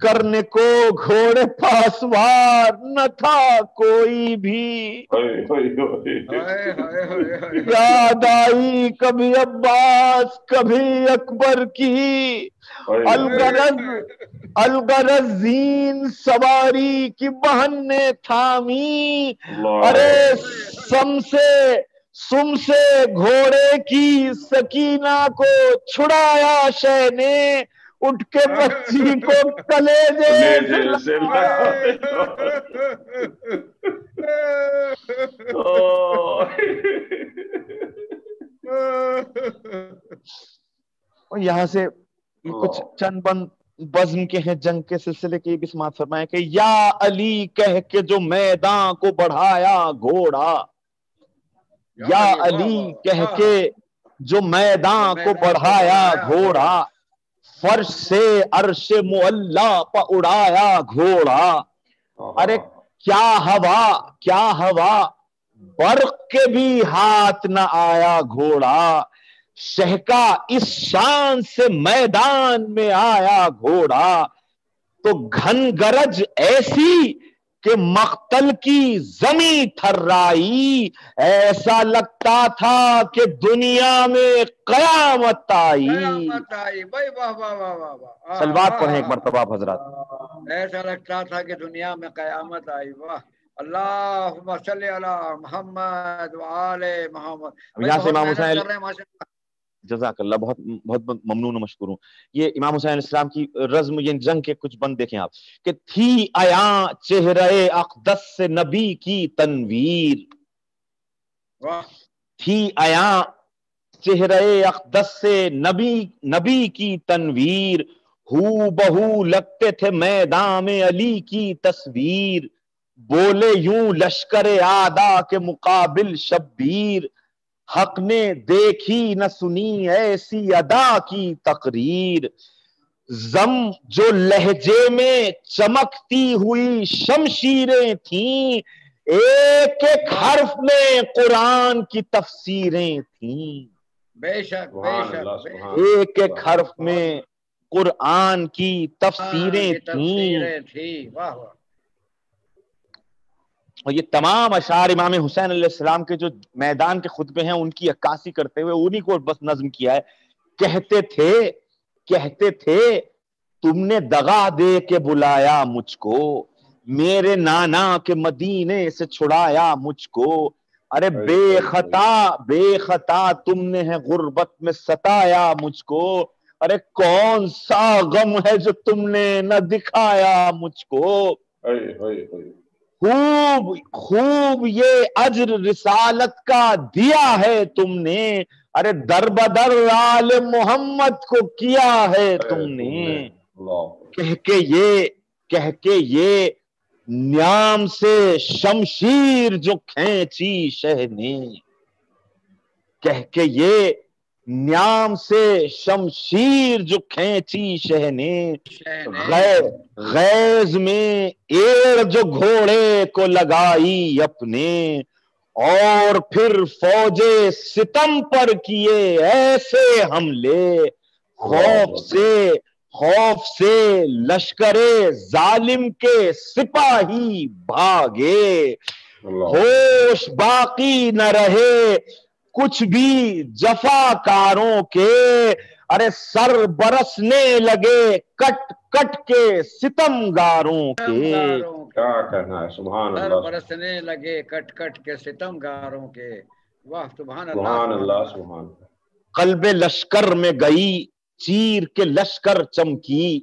کرنے کو گھوڑے پاسوار نہ تھا کوئی بھی۔ یاد آئی کبھی عباس کبھی اکبر کی، الغرض زین سواری کی بہن نے تھامی، ارے سم سے گھوڑے کی سکینہ کو چھڑایا شہ نے، اٹھ کے بچی کو کلیجے سے یہاں سے کچھ چند بند بزم کے ہیں جنگ کے سلسلے کی بھی سماعت فرمائیں کہ یا علی کہہ کے جو میدان کو بڑھایا گھوڑا، یا علی کہہ کے جو میدان کو بڑھایا گھوڑا، فرش سے عرش معلا پہ اڑایا گھوڑا، ارے کیا ہوا برق کے بھی ہاتھ نہ آیا گھوڑا، شہکا اس شان سے میدان میں آیا گھوڑا، تو گھن گرج ایسی کہ مقتل کی زمیں تھرائی، ایسا لگتا تھا کہ دنیا میں قیامت آئی۔ سلوات پڑھیں ایک مرتبہ حضرات۔ ایسا لگتا تھا کہ دنیا میں قیامت آئی۔ واہ، اللہم صلی علی محمد وآل محمد۔ یہاں سے امام حسین، جزاک اللہ، بہت بہت ممنون و مشکور ہوں۔ یہ امام حسین علیہ السلام کی رزم، یہ جنگ کے کچھ بند دیکھیں آپ، کہ تھی عیاں چہرے اقدس سے نبی کی تنویر، تھی عیاں چہرے اقدس سے نبی کی تنویر، ہو بہو لگتے تھے میدان میں علی کی تصویر، بولے یوں لشکر آدھا کے مقابل شبیر، حق نے دیکھی نہ سنی ایسی ادا کی تقریر، زم جو لہجے میں چمکتی ہوئی شمشیریں تھیں، ایک ایک حرف میں قرآن کی تفسیریں تھیں، بے شک ایک ایک حرف میں قرآن کی تفسیریں تھیں۔ واہ واہ۔ اور یہ تمام اشعار امام حسین علیہ السلام کے جو میدان کے خطبے ہیں ان کی عکاسی کرتے ہوئے انہی کو بس نظم کیا ہے۔ کہتے تھے تم نے دغا دے کے بلایا مجھ کو، میرے نانا کے مدینے سے چھڑایا مجھ کو، ارے بے خطا تم نے ہے غربت میں ستایا مجھ کو، ارے کون سا غم ہے جو تم نے نہ دکھایا مجھ کو، خوب یہ اجر رسالت کا دیا ہے تم نے، ارے در بدر آل محمد کو کیا ہے تم نے، کہہ کے یہ نیام سے شمشیر جو کھینچی شہ نے، کہہ کے یہ نیام سے شمشیر جو کھینچی شہ نے، غیظ میں ایڑ جو گھوڑے کو لگائی اپنے، اور پھر فوج ستم پر کیے ایسے حملے، خوف سے لشکر ظالم کے سپاہی بھاگے، ہوش باقی نہ رہے کچھ بھی جفاکاروں کے، ارے سر برسنے لگے کٹ کٹ کے ستم گاروں کے، کیا کہنا ہے، سبحان اللہ، سر برسنے لگے کٹ کٹ کے ستم گاروں کے، واہ سبحان اللہ، سبحان اللہ، سبحان اللہ۔ قلب لشکر میں گئی چیر کے لشکر چمکی،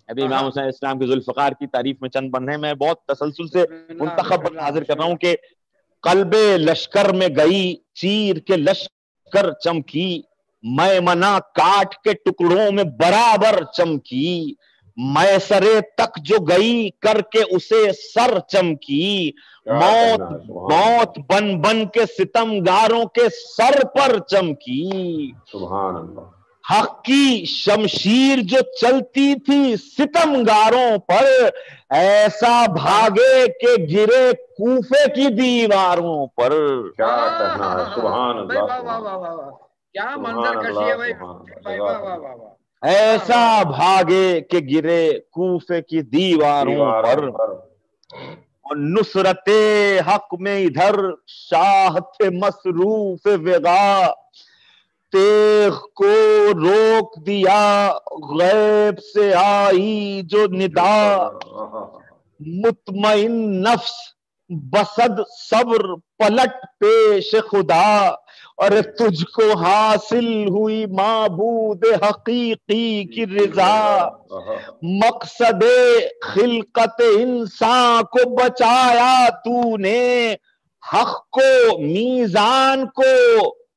ابھی امام حسین اسلام کے ذوالفقار کی تعریف میں چند بند ہیں، میں بہت تسلسل سے منتخب حاضر کر رہا ہوں کہ قلب لشکر میں گئی چیر کے لشکر چمکی، میمنہ کاٹ کے ٹکڑوں میں برابر چمکی، میسرے تک جو گئی کر کے اسے سر چمکی، موت بن بن کے ستم گاروں کے سر پر چمکی، سبحان اللہ۔ حق کی شمشیر جو چلتی تھی ستمگاروں پر، ایسا بھاگے کہ گرے کوفے کی دیواروں پر. کیا کہنا ہے، سبحان اللہ، واہ واہ واہ واہ، کیا منظر کشی ہے بھائی، واہ واہ واہ واہ. ایسا بھاگے کہ گرے کوفے کی دیواروں پر. اور نصرت حق میں ادھر شاہ تھے مصروف وغا، تیغ کو روک دیا غیب سے آئی جو ندا. مطمئن نفس بسد صبر پلٹ پیش خدا، اور تجھ کو حاصل ہوئی معبود حقیقی کی رضا. مقصد خلقت انسان کو بچایا تو نے، حق کو میزان کو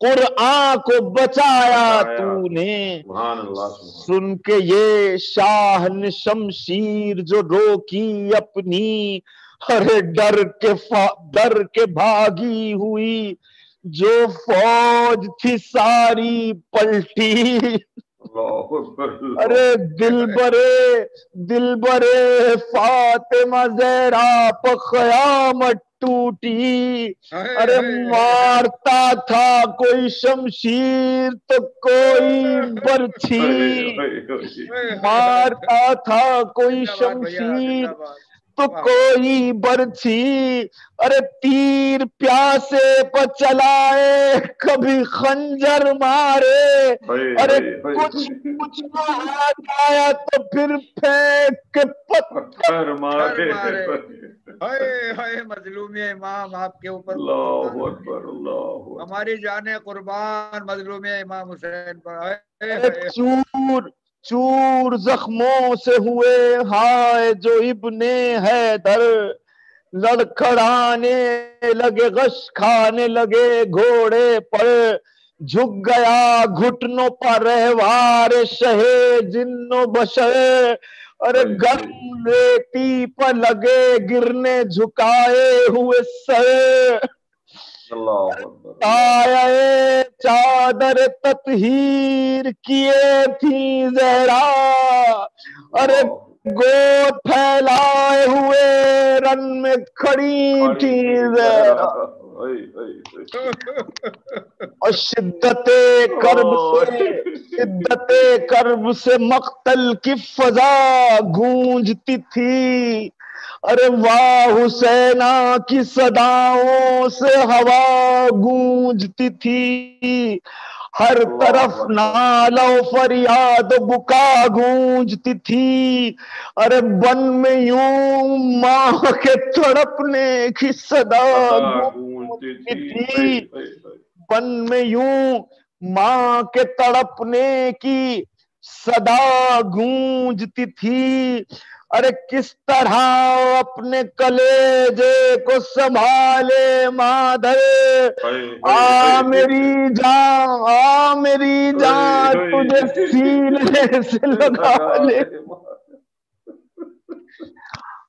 قرآن کو بچایا تو نے. سن کے یہ شاہ نے شمشیر جو روکی اپنی، ارے ڈر کے بھاگی ہوئی جو فوج تھی ساری پلٹی. ارے دل برے فاطمہ زہرا پہ قیامت ٹوٹی. ارے مارتا تھا کوئی شمشیر تو کوئی برچھی، مارتا تھا کوئی شمشیر تو کوئی برچھی. ارے تیر پیاسے پہ چلائے کبھی خنجر مارے، ارے کچھ ہاتھ آیا تو پھر پھینک کے پتھر مارے. ہائے مظلوم امام آپ کے اوپر، ہماری جانیں قربان مظلوم امام حسین پر. چور زخموں سے ہوئے ہائے جو ابن حیدر، لڑکھڑانے لگے غش کھانے لگے گھوڑے پر. جھک گیا گھٹنوں پر رہوار شہ جن و بشر، ارے گرم ریتی پر لگے گرنے جھکائے ہوئے سر. آئے چادر تطہیر کیے تھی زہرا، ارے گود پھیلائے ہوئے رن میں کھڑی تھی زہرا. اور شدت کرب سے مقتل کی فضا گونجتی تھی. ارے واہ حسینہ کی صداؤں سے ہوا گونجتی تھی. ہر طرف نالہ و فریاد و بکا گونجتی تھی. ارے بن میں یوں ماں کے تڑپنے کی صدا گونجتی تھی. بن میں یوں ماں کے تڑپنے کی صدا گونجتی تھی. ارے کس طرح اپنے کلیجے کو سنبھالے مادر، آ میری جان تجھے سینے سے لگا لے.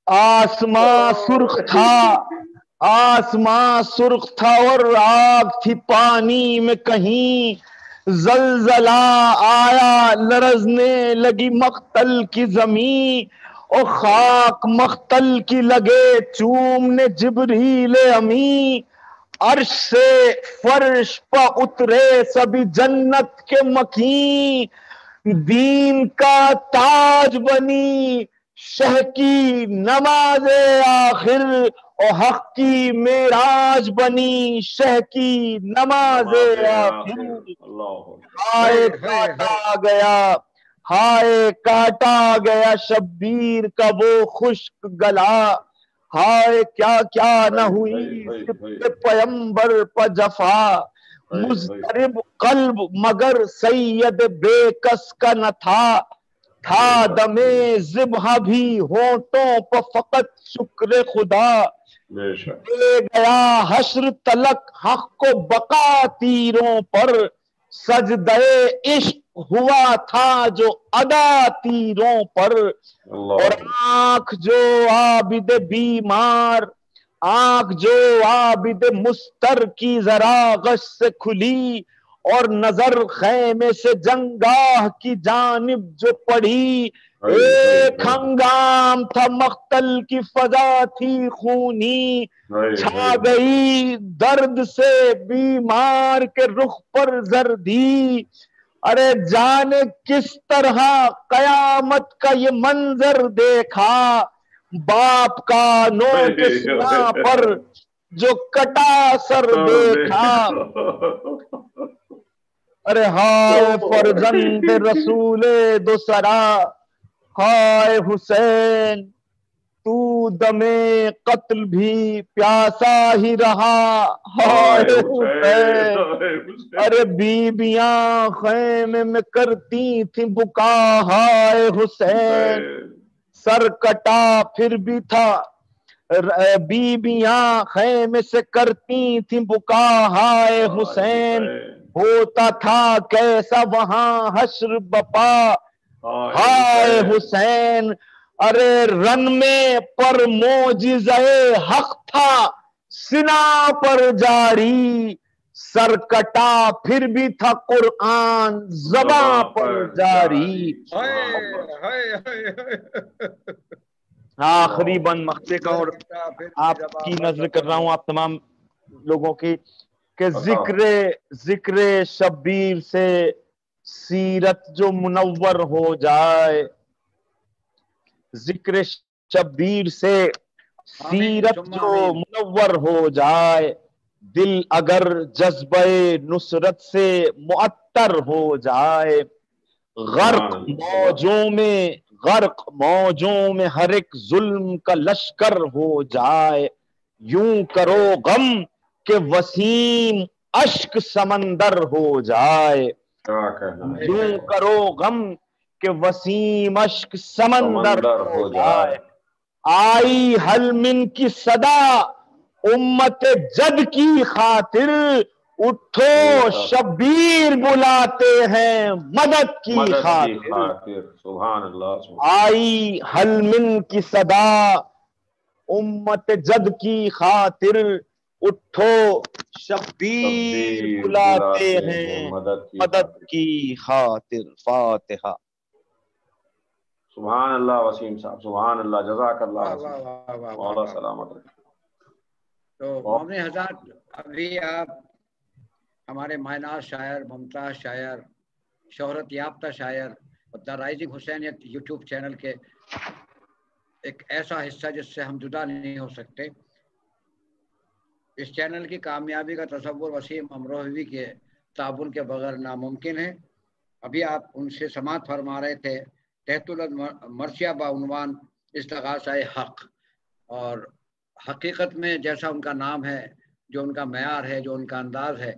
آسمان سرخ تھا اور آگ تھی پانی میں کہیں. زلزلہ آیا لرزنے لگی مقتل کی زمین، اور خاک مقتل کی لگے چومنے جبریل امی. عرش سے فرش پہ اترے سبھی جنت کے مکین، دین کا تاج بنی شہ کی نماز آخر، اور حق کی معراج بنی شہ کی نماز آخر. ہائے کاٹا گیا شبیر کا وہ خشک گلا، ہائے کیا نہ ہوئی پیمبر پہ جفا. مضطرب قلب مگر سید بے کس کا نہ تھا دم ذبح بھی ہونٹوں پہ فقط شکر خدا. دے گیا حشر تلک حق کو بقا تیروں پر، سجدہ عشق ہوا تھا جو ادا تیروں پر. اور آنکھ جو عابد بیمار، آنکھ جو عابد مستر کی ذرا غش سے کھلی، اور نظر خیمے سے جنگاہ کی جانب جو پڑی، ایک ہنگام تھا مقتل کی فضا تھی خونی، چھا گئی درد سے بیمار کے رخ پر زردی، ارے جانے کس طرح قیامت کا یہ منظر دیکھا، باپ کا نوک سنا پر جو کٹا سر دیکھا، ارے ہائے فرزند رسول دو سرا، ہائے حسین تو دمے قتل بھی پیاسا ہی رہا، ہائے حسین، ارے بیبیاں خیمے میں کرتی تھیں بکا، ہائے حسین، سر کٹا پھر بھی تھا، بیبیاں خیمے سے کرتی تھیں بکا، ہائے حسین، ہوتا تھا کیسا وہاں حشر بپا، ہائے حسین، ارے رن میں پر معجزہ حق تھا سنا پر جاری، سر کٹا پھر بھی تھا قرآن زباں پر جاری۔ آخری بند مقطع کا اور آپ کی نظر کر رہا ہوں آپ تمام لوگوں کی، کہ ذکر شبیر سے سیرت جو منور ہو جائے، ذکر شبیر سے سیرت جو منور ہو جائے، دل اگر جذبہ نصرت سے معطر ہو جائے، غرق موجوں میں ہر ایک ظلم کا لشکر ہو جائے، یوں کرو غم کہ وسیم اشک سمندر ہو جائے، یوں کرو غم کہ وسیم اشک سمندر ہو جائے، آئی حل من کی صدا امت جد کی خاطر، اٹھو شبیر بلاتے ہیں مدد کی خاطر، سبحان اللہ، آئی حل من کی صدا امت جد کی خاطر، اٹھو شبیر بلاتے ہیں مدد کی خاطر۔ فاتحہ۔ سبحان اللہ وسیم صاحب، سبحان اللہ، جزاک اللہ، مولا سلامت رکھے۔ تو مومن حضرات، ابھی آپ ہمارے مائناز شاعر، ممتاز شاعر، شہرت یافتہ شاعر the rising Hussain YouTube channel کے ایک ایسا حصہ جس سے ہم جدا نہیں ہو سکتے۔ اس چینل کی کامیابی کا تصور وسیم امروہوی کے تعاون کے بغیر ناممکن ہے۔ ابھی آپ ان سے سماعت فرما رہے تھے تحت المرثیہ بعنوان استغاثہ حق، اور حقیقت میں جیسا ان کا نام ہے، جو ان کا معیار ہے، جو ان کا انداز ہے،